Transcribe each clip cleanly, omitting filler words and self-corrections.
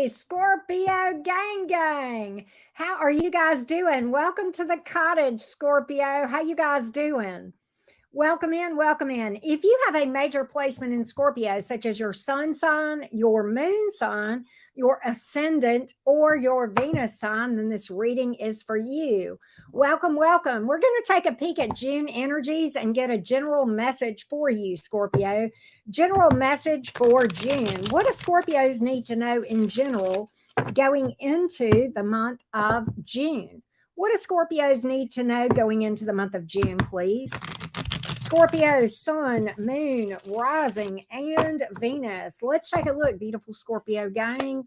Hey, Scorpio gang. How are you guys doing? Welcome to the cottage, Scorpio. How you guys doing? Welcome in, welcome in. If you have a major placement in Scorpio, such as your sun sign, your moon sign, your ascendant, or your Venus sign, then this reading is for you. Welcome, welcome. We're going to take a peek at June energies and get a general message for you, Scorpio. General message for June. What do Scorpios need to know in general going into the month of June? What do Scorpios need to know going into the month of June, please? Scorpio, sun, moon, rising, and Venus. Let's take a look, beautiful Scorpio gang.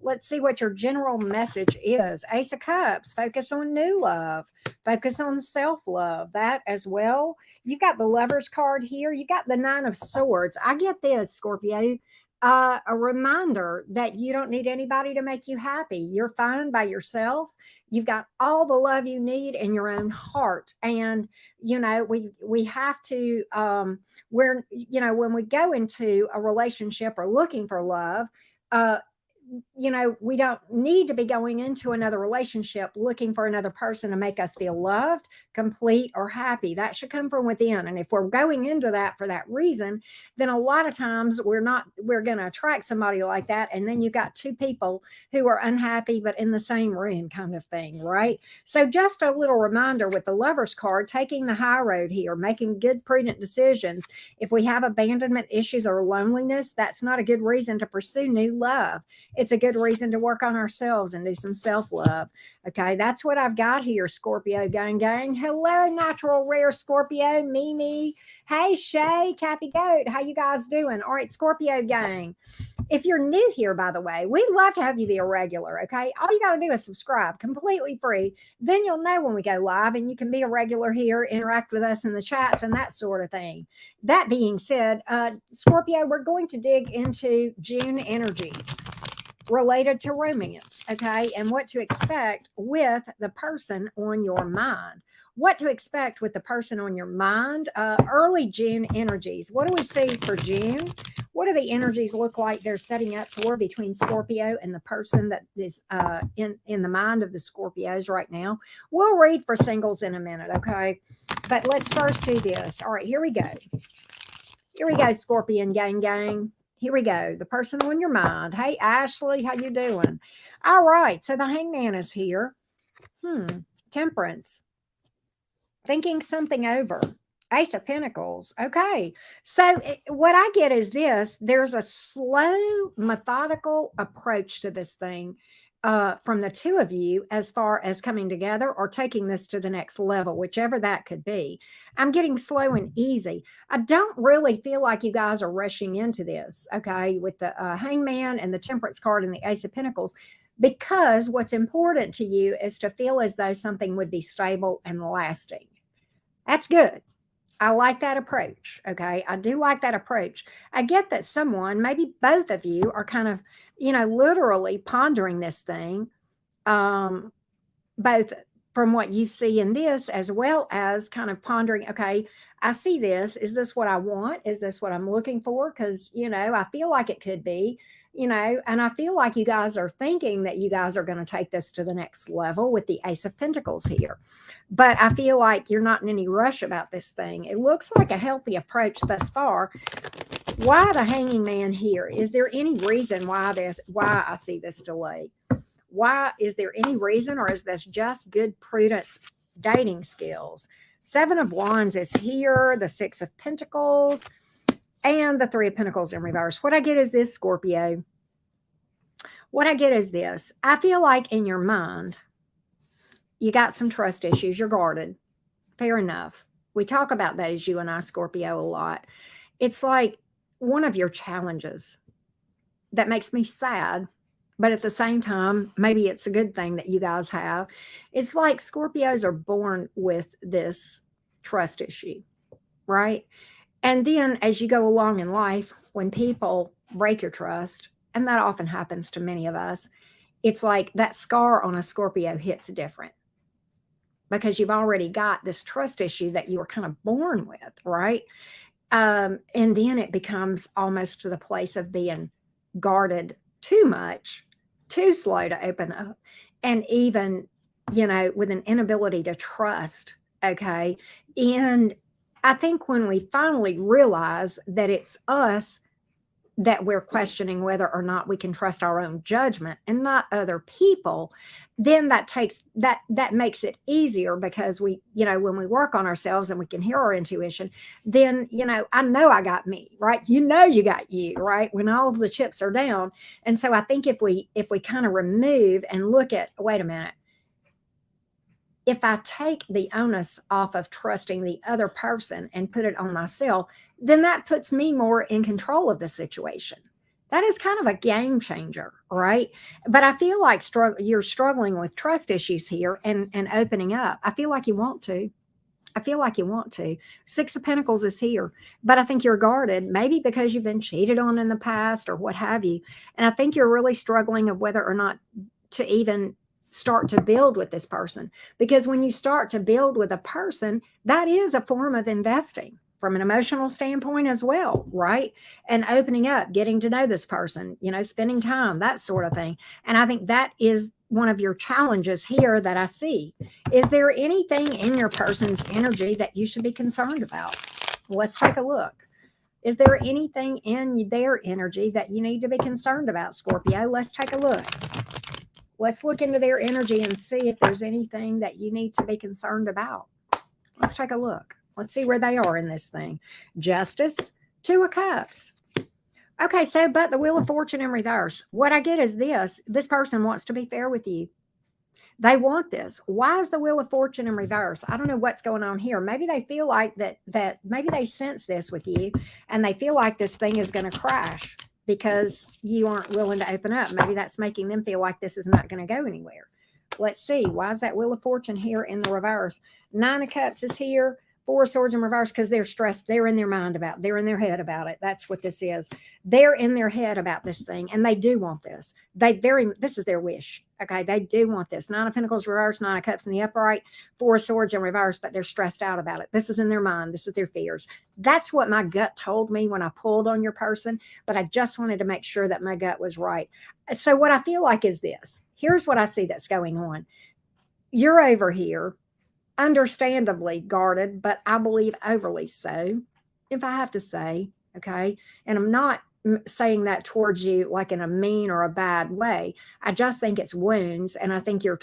Let's see what your general message is. Ace of Cups, focus on new love, focus on self love. That as well. You've got the Lover's card here. You got the Nine of Swords. I get this, Scorpio. A reminder that you don't need anybody to make you happy. You're fine by yourself. You've got all the love you need in your own heart. And we have to when we go into a relationship or looking for love, uh we don't need to be going into another relationship looking for another person to make us feel loved, complete, or happy. That should come from within. And if we're going into that for that reason, then a lot of times we're going to attract somebody like that. And then you got two people who are unhappy, but in the same room kind of thing, right? So just a little reminder with the Lover's card, taking the high road here, making good, prudent decisions. If we have abandonment issues or loneliness, that's not a good reason to pursue new love. It's a good reason to work on ourselves and do some self-love. Okay, that's what I've got here, Scorpio gang. Hello, natural rare Scorpio, Mimi. Hey, Shay, Cappy Goat. How you guys doing? All right, Scorpio gang. If you're new here, by the way, we'd love to have you be a regular, okay? All you got to do is subscribe, completely free. Then you'll know when we go live and you can be a regular here, interact with us in the chats and that sort of thing. That being said, Scorpio, we're going to dig into June energies related to romance, okay, and what to expect with the person on your mind. What to expect with the person on your mind. Early June energies. What do we see for June? What do the energies look like they're setting up for between Scorpio and the person that is in the mind of the Scorpios right now? We'll read for singles in a minute, okay? But let's first do this. All right, here we go. Here we go, Scorpion gang. Here we go. The person on your mind. Hey, Ashley, how you doing? All right. So the Hangman is here. Temperance. Thinking something over. Ace of Pentacles. Okay. So what I get is this. There's a slow, methodical approach to this thing from the two of you as far as coming together or taking this to the next level, whichever that could be. I'm getting slow and easy. I don't really feel like you guys are rushing into this, okay, with the Hangman and the Temperance card and the Ace of Pentacles, because what's important to you is to feel as though something would be stable and lasting. That's good. I like that approach. Okay. I do like that approach. I get that someone, maybe both of you, are kind of, literally pondering this thing, both from what you see in this, as well as kind of pondering, okay, I see this. Is this what I want? Is this what I'm looking for? Because, I feel like it could be. And I feel like you guys are thinking that you guys are going to take this to the next level with the Ace of Pentacles here. But I feel like you're not in any rush about this thing. It looks like a healthy approach thus far. Why the Hanging Man here? Is there any reason why I see this delay? Why is there any reason, or is this just good, prudent dating skills? Seven of Wands is here, the Six of Pentacles, and the Three of Pentacles in reverse. What I get is this, Scorpio. What I get is this. I feel like in your mind, you got some trust issues. You're guarded. Fair enough. We talk about those, you and I, Scorpio, a lot. It's like one of your challenges that makes me sad, but at the same time, maybe it's a good thing that you guys have. It's like Scorpios are born with this trust issue, right? And then as you go along in life, when people break your trust, and that often happens to many of us, it's like that scar on a Scorpio hits different because you've already got this trust issue that you were kind of born with, right? And then it becomes almost to the place of being guarded too much too slow to open up, and even, with an inability to trust. Okay. And I think when we finally realize that it's us, that we're questioning whether or not we can trust our own judgment and not other people, then that makes it easier, because we, when we work on ourselves and we can hear our intuition, then, I know I got me, right? You got you, right? When all of the chips are down. And so I think if we kind of remove and look at, wait a minute, if I take the onus off of trusting the other person and put it on myself, then that puts me more in control of the situation. That is kind of a game changer, right? But I feel like you're struggling with trust issues here, and opening up. I feel like you want to. I feel like you want to. Six of Pentacles is here, but I think you're guarded, maybe because you've been cheated on in the past or what have you. And I think you're really struggling of whether or not to even start to build with this person, because when you start to build with a person, that is a form of investing from an emotional standpoint as well, right? And opening up, getting to know this person, spending time, that sort of thing. And I think that is one of your challenges here that I see. Is there anything in your person's energy that you should be concerned about? Let's take a look. Is there anything in their energy that you need to be concerned about, Scorpio? Let's take a look. Let's look into their energy and see if there's anything that you need to be concerned about. Let's take a look. Let's see where they are in this thing. Justice, Two of Cups. Okay, so but the Wheel of Fortune in reverse. What I get is this person wants to be fair with you. They want this. Why is the Wheel of Fortune in reverse? I don't know what's going on here. Maybe they feel like that maybe they sense this with you, and they feel like this thing is going to crash because you aren't willing to open up. Maybe that's making them feel like this is not going to go anywhere. Let's see. Why is that Wheel of Fortune here in the reverse? Nine of Cups is here. Four of Swords in reverse, because they're stressed. They're in their mind about it. They're in their head about it. That's what this is. They're in their head about this thing, and they do want this. This is their wish. Okay, they do want this. Nine of Pentacles reverse, Nine of Cups in the upright, Four of Swords in reverse, but they're stressed out about it. This is in their mind. This is their fears. That's what my gut told me when I pulled on your person, but I just wanted to make sure that my gut was right. So what I feel like is this. Here's what I see that's going on. You're over here, understandably guarded, but I believe overly so, if I have to say, okay? And I'm not saying that towards you like in a mean or a bad way. I just think it's wounds, and I think you're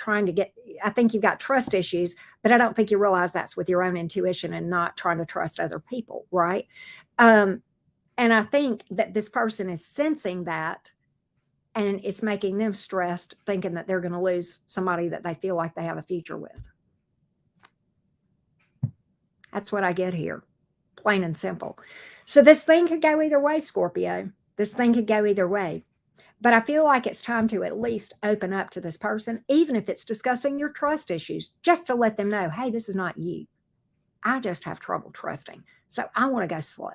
I think you've got trust issues, but I don't think you realize that's with your own intuition and not trying to trust other people, right? And I think that this person is sensing that, and it's making them stressed, thinking that they're going to lose somebody that they feel like they have a future with. That's what I get here, plain and simple. So this thing could go either way, Scorpio. This thing could go either way. But I feel like it's time to at least open up to this person, even if it's discussing your trust issues, just to let them know, hey, this is not you. I just have trouble trusting. So I want to go slow,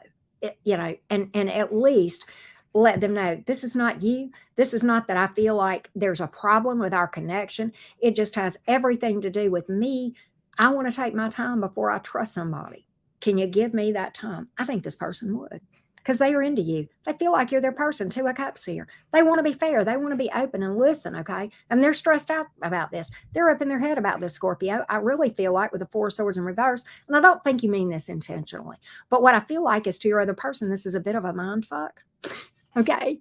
and at least let them know this is not you. This is not that I feel like there's a problem with our connection. It just has everything to do with me. I want to take my time before I trust somebody. Can you give me that time? I think this person would, because they are into you. They feel like you're their person. Two of Cups here. They want to be fair. They want to be open and listen, okay? And they're stressed out about this. They're up in their head about this, Scorpio. I really feel like with the Four of Swords in reverse, and I don't think you mean this intentionally, but what I feel like is to your other person, this is a bit of a mind fuck, okay?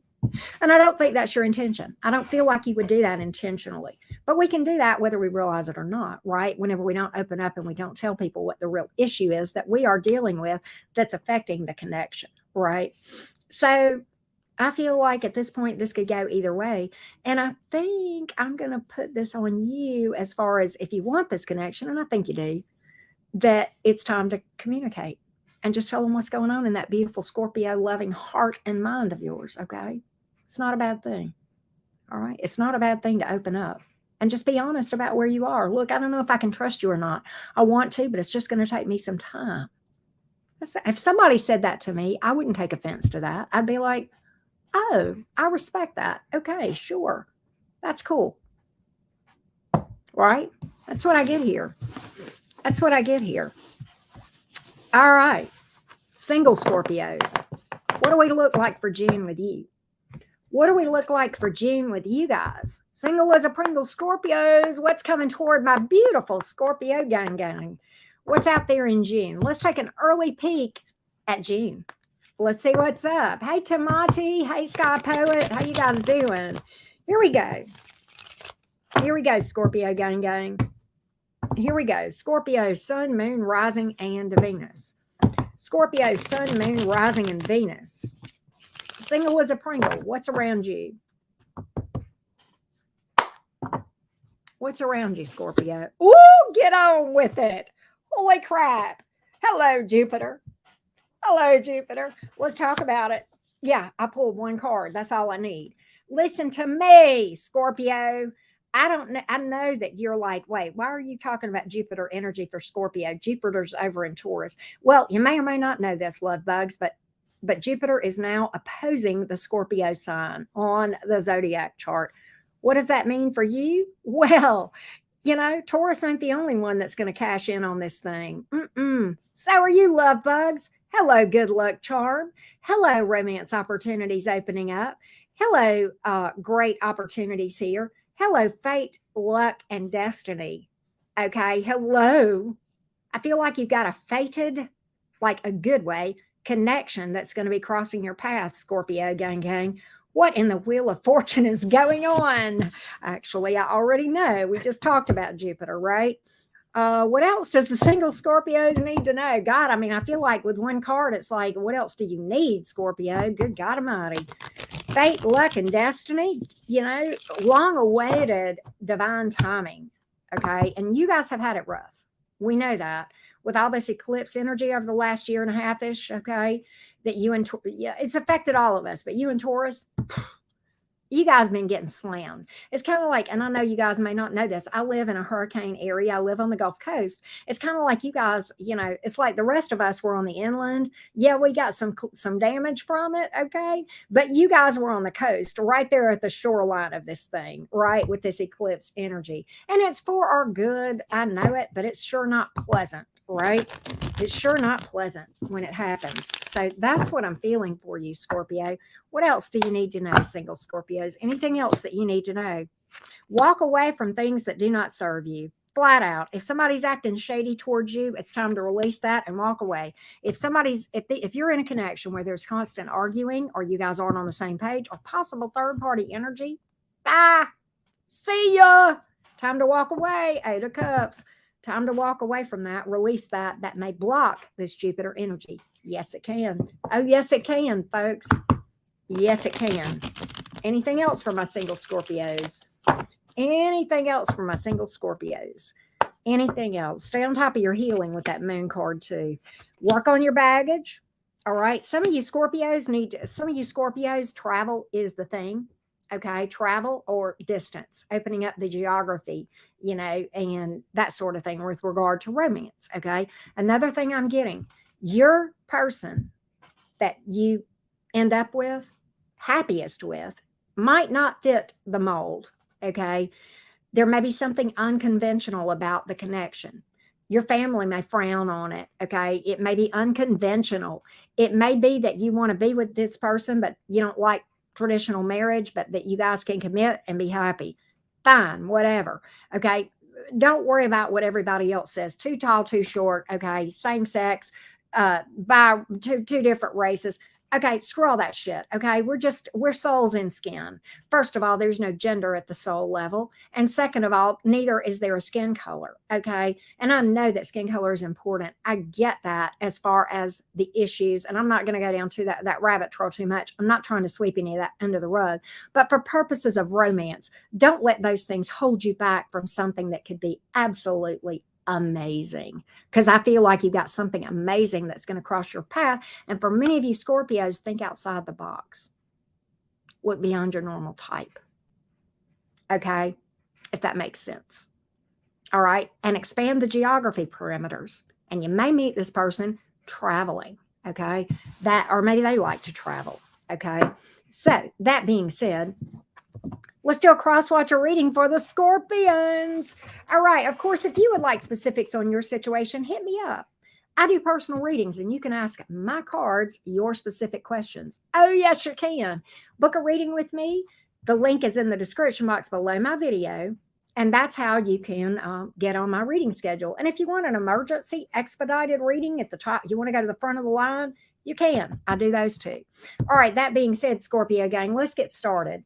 And I don't think that's your intention. I don't feel like you would do that intentionally. But we can do that whether we realize it or not, right? Whenever we don't open up and we don't tell people what the real issue is that we are dealing with that's affecting the connection, right? So I feel like at this point, this could go either way. And I think I'm going to put this on you as far as if you want this connection, and I think you do, that it's time to communicate and just tell them what's going on in that beautiful Scorpio loving heart and mind of yours, okay? It's not a bad thing, all right? It's not a bad thing to open up and just be honest about where you are. Look, I don't know if I can trust you or not. I want to, but it's just going to take me some time. If somebody said that to me, I wouldn't take offense to that. I'd be like, oh, I respect that. Okay, sure. That's cool. Right? That's what I get here. That's what I get here. All right. Single Scorpios. What do we look like for June with you? What do we look like for June with you guys? Single as a Pringle Scorpios. What's coming toward my beautiful Scorpio gang? What's out there in June? Let's take an early peek at June. Let's see what's up. Hey, Tamati. Hey, Sky Poet. How you guys doing? Here we go. Here we go, Scorpio gang. Here we go. Scorpio, Sun, Moon, Rising, and Venus. Scorpio, Sun, Moon, Rising, and Venus. Single as a Pringle. What's around you? What's around you, Scorpio? Ooh, get on with it. Holy crap. Hello, Jupiter. Hello, Jupiter. Let's talk about it. Yeah, I pulled one card. That's all I need. Listen to me, Scorpio. I don't know. I know that you're like, wait, why are you talking about Jupiter energy for Scorpio? Jupiter's over in Taurus. Well, you may or may not know this, love bugs, but Jupiter is now opposing the Scorpio sign on the zodiac chart. What does that mean for you? Well, you know, Taurus ain't the only one that's going to cash in on this thing. So are you, love bugs. Hello, good luck charm. Hello, romance opportunities opening up. Hello, great opportunities here. Hello, fate, luck, and destiny. Okay, hello. I feel like you've got a fated, like a good way, connection that's going to be crossing your path, Scorpio gang. What in the Wheel of Fortune is going on? Actually, I already know. We just talked about Jupiter, right? What else does the single Scorpios need to know? God, I mean, I feel like with one card, it's like, what else do you need, Scorpio? Good God Almighty. Fate, luck, and destiny, you know, long awaited divine timing. Okay. And you guys have had it rough. We know that with all this eclipse energy over the last year and a half ish. Okay. That you and, yeah, it's affected all of us, but you and Taurus, you guys been getting slammed. It's kind of like, and I know you guys may not know this, I live in a hurricane area. I live on the Gulf Coast. It's kind of like you guys, you know, it's like the rest of us were on the inland. Yeah, we got some damage from it, okay? But you guys were on the coast, right there at the shoreline of this thing, right, with this eclipse energy. And it's for our good. I know it, but it's sure not pleasant, right? It's sure not pleasant when it happens. So that's what I'm feeling for you, Scorpio. What else do you need to know, single Scorpios? Anything else that you need to know? Walk away from things that do not serve you. Flat out. If somebody's acting shady towards you, it's time to release that and walk away. If you're in a connection where there's constant arguing, or you guys aren't on the same page, or possible third party energy, bye. See ya. Time to walk away. 8 of Cups. Time to walk away from that. Release that. That may block this Jupiter energy. Yes, it can. Oh, yes, it can, folks. Yes, it can. Anything else for my single Scorpios? Anything else for my single Scorpios? Anything else? Stay on top of your healing with that moon card too. Work on your baggage. All right. Some of you Scorpios, travel is the thing. Okay. Travel or distance, opening up the geography, you know, and that sort of thing with regard to romance. Okay. Another thing I'm getting, your person that you end up with, happiest with, might not fit the mold. Okay. There may be something unconventional about the connection. Your family may frown on it. Okay. It may be unconventional. It may be that you want to be with this person, but you don't like traditional marriage, but that you guys can commit and be happy. Fine, whatever. Okay. Don't worry about what everybody else says. Too tall, too short. Okay. Same sex, by two different races. Okay, screw all that shit. Okay, we're souls in skin. First of all, there's no gender at the soul level. And second of all, neither is there a skin color. Okay. And I know that skin color is important. I get that as far as the issues. And I'm not going to go down to that rabbit trail too much. I'm not trying to sweep any of that under the rug. But for purposes of romance, don't let those things hold you back from something that could be absolutely amazing, because I feel like you've got something amazing that's going to cross your path. And for many of you Scorpios, think outside the box. Look beyond your normal type. Okay, if that makes sense. All right, and expand the geography parameters. And you may meet this person traveling. Okay, or maybe they like to travel. Okay, so that being said, let's do a Crosswatcher reading for the Scorpions. All right. Of course, if you would like specifics on your situation, hit me up. I do personal readings, and you can ask my cards your specific questions. Oh, yes, you can. Book a reading with me. The link is in the description box below my video. And that's how you can get on my reading schedule. And if you want an emergency expedited reading at the top, you want to go to the front of the line, you can. I do those too. All right, that being said, Scorpio gang, let's get started.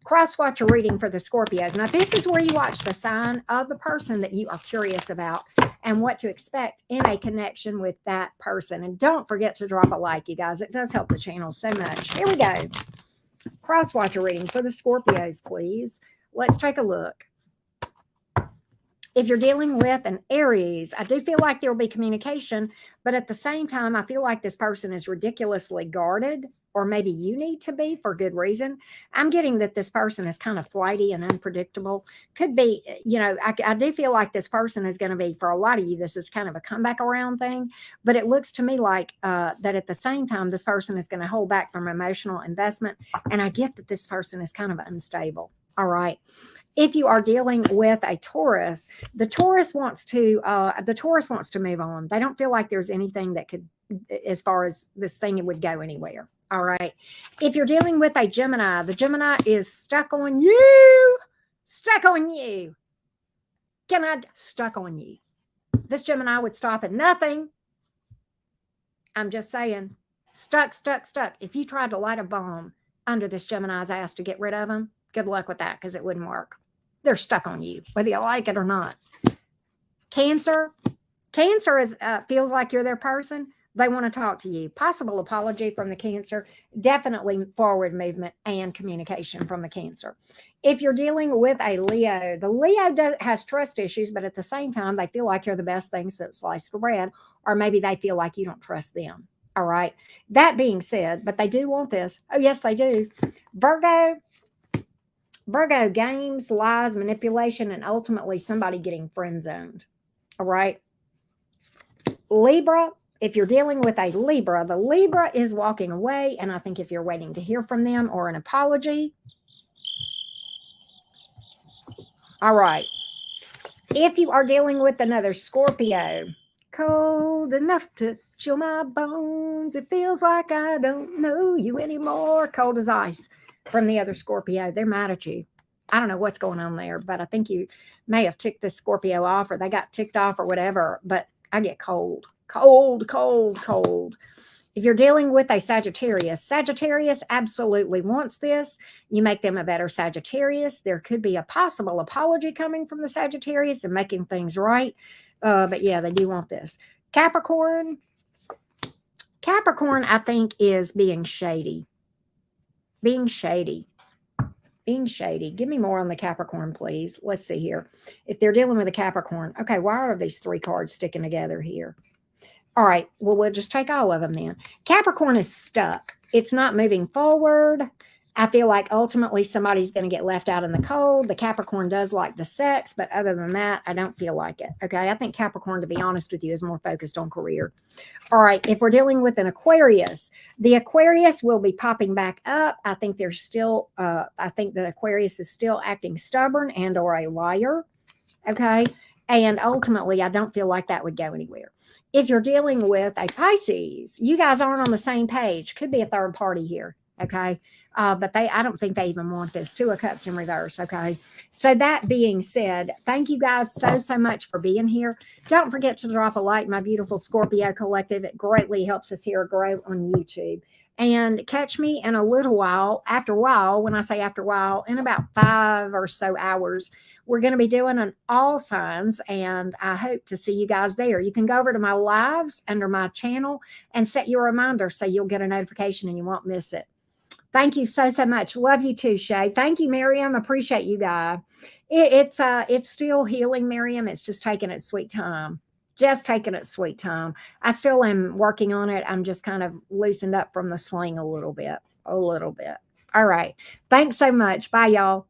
Crosswatcher reading for the Scorpios. Now, this is where you watch the sign of the person that you are curious about and what to expect in a connection with that person. And don't forget to drop a like, you guys. It does help the channel so much. Here we go. Crosswatcher reading for the Scorpios, please. Let's take a look. If you're dealing with an Aries, I do feel like there will be communication, but at the same time, I feel like this person is ridiculously guarded, or maybe you need to be for good reason. I'm getting that this person is kind of flighty and unpredictable. Could be, I do feel like this person is going to be, for a lot of you, this is kind of a comeback around thing, but it looks to me like that at the same time, this person is going to hold back from emotional investment. And I get that this person is kind of unstable. All right. If you are dealing with a Taurus, the Taurus wants to move on. They don't feel like there's anything that could, as far as this thing, it would go anywhere. All right. If you're dealing with a Gemini, the Gemini is stuck on you. Stuck on you. Stuck on you. This Gemini would stop at nothing. I'm just saying, stuck. If you tried to light a bomb under this Gemini's ass to get rid of them, good luck with that, because it wouldn't work. They're stuck on you, whether you like it or not. Cancer is feels like you're their person. They want to talk to you. Possible apology from the Cancer. Definitely forward movement and communication from the Cancer. If you're dealing with a Leo, the Leo has trust issues, but at the same time, they feel like you're the best thing since sliced bread, or maybe they feel like you don't trust them. All right. That being said, but they do want this. Oh, yes, they do. Virgo, games, lies, manipulation, and ultimately somebody getting friend zoned. All right. Libra, if you're dealing with a Libra, the Libra is walking away. And I think if you're waiting to hear from them or an apology. All right. If you are dealing with another Scorpio, cold enough to chill my bones. It feels like I don't know you anymore. Cold as ice. From the other Scorpio, they're mad at you. I don't know what's going on there, but I think you may have ticked this Scorpio off, or they got ticked off or whatever, but I get cold. If you're dealing with a Sagittarius absolutely wants this. You make them a better Sagittarius. There could be a possible apology coming from the Sagittarius and making things right. But yeah, they do want this. Capricorn, I think, is being shady. Give me more on the Capricorn, please. Let's see here. If they're dealing with a Capricorn. Okay, why are these three cards sticking together here? All right, well, we'll just take all of them then. Capricorn is stuck. It's not moving forward. I feel like ultimately somebody's going to get left out in the cold. The Capricorn does like the sex, but other than that, I don't feel like it. Okay, I think Capricorn, to be honest with you, is more focused on career. All right, if we're dealing with an Aquarius, the Aquarius will be popping back up. I think they're still, I think the Aquarius is still acting stubborn and or a liar. Okay, and ultimately, I don't feel like that would go anywhere. If you're dealing with a Pisces, you guys aren't on the same page. Could be a third party here. Okay. But I don't think they even want this. Two of Cups in reverse. Okay. So that being said, thank you guys so much for being here. Don't forget to drop a like, my beautiful Scorpio collective. It greatly helps us here grow on YouTube. And catch me in a little while, after a while, when I say after a while, in about 5 or so hours, we're going to be doing an all signs, and I hope to see you guys there. You can go over to my lives under my channel and set your reminder so you'll get a notification and you won't miss it. Thank you so much. Love you too, Shay. Thank you, Miriam. Appreciate you, guy. It's still healing, Miriam. It's just taking its sweet time. I still am working on it. I'm just kind of loosened up from the sling a little bit. All right. Thanks so much. Bye, y'all.